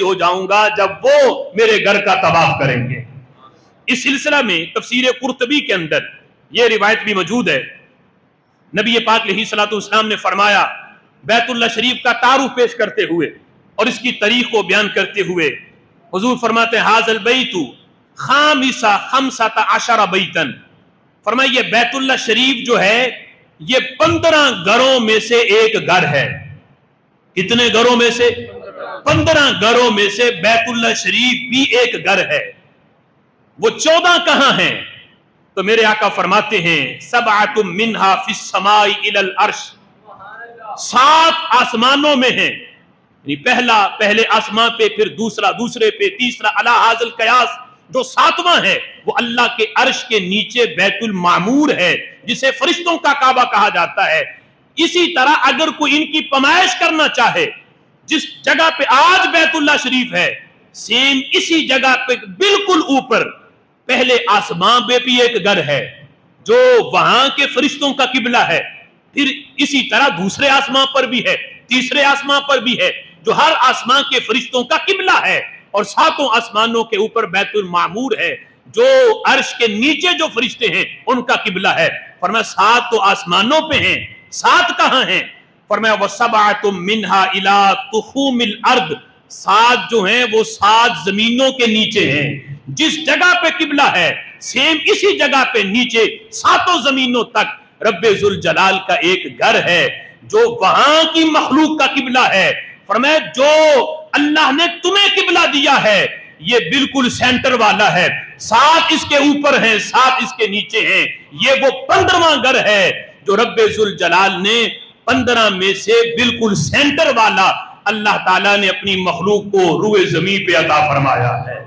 ہو جاؤں گا جب وہ میرے گھر کا طواف کریں گے۔ اس سلسلہ میں تفسیر قرطبی کے اندر یہ روایت بھی موجود ہے، نبی پاک علیہ الصلوۃ والسلام نے فرمایا بیت اللہ شریف کا تعارف پیش کرتے ہوئے اور اس کی تاریخ کو بیان کرتے ہوئے حضور فرماتے ہیں ھذا البیت خامس 15 بیتا، فرمایا یہ بیت اللہ شریف جو ہے یہ 15 گھروں میں سے ایک گھر ہے۔ کتنے گھروں میں سے؟ 15 گھروں میں سے بیت اللہ شریف بھی ایک گھر ہے۔ وہ 14 کہاں ہیں؟ تو میرے آقا فرماتے ہیں سبعۃ منہا فی السماء الی العرش، 7 آسمانوں میں ہیں، یعنی پہلے آسمان پہ، پھر دوسرے پہ، تیسرا علی ھذا القیاس، جو 7واں ہے وہ اللہ کے عرش کے نیچے بیت المعمور ہے جسے فرشتوں کا کعبہ کہا جاتا ہے۔ اسی طرح اگر کوئی ان کی پیمائش کرنا چاہے، جس جگہ پہ آج بیت اللہ شریف ہے سیم اسی جگہ پہ بالکل اوپر پہلے آسمان پہ بھی ایک گھر ہے جو وہاں کے فرشتوں کا قبلہ ہے، پھر اسی طرح دوسرے آسمان پر بھی ہے، تیسرے آسمان پر بھی ہے، جو ہر آسمان کے فرشتوں کا قبلہ ہے، اور 7 آسمانوں کے اوپر بیت المعمور ہے جو عرش کے نیچے جو فرشتے ہیں ان کا قبلہ ہے۔ فرمایا 7 تو آسمانوں پہ ہیں، 7 کہاں ہیں؟ فرمایا وَسَبْعَةٌ مِّنْهَا إِلَىٰ تُخُومِ الْأَرْضِ، 7 جو ہیں وہ 7 زمینوں کے نیچے ہیں۔ جس جگہ پہ قبلہ ہے سیم اسی جگہ پہ نیچے 7 زمینوں تک رب ذوالجلال کا ایک گھر ہے جو وہاں کی مخلوق کا قبلہ ہے۔ فرمایا جو اللہ نے تمہیں قبلہ دیا ہے یہ بالکل سینٹر والا ہے، 7 اس کے اوپر ہیں، 7 اس کے نیچے ہیں، یہ وہ 15واں گھر ہے جو رب ذوالجلال نے 15 میں سے بالکل سینٹر والا اللہ تعالیٰ نے اپنی مخلوق کو روئے زمین پہ عطا فرمایا ہے۔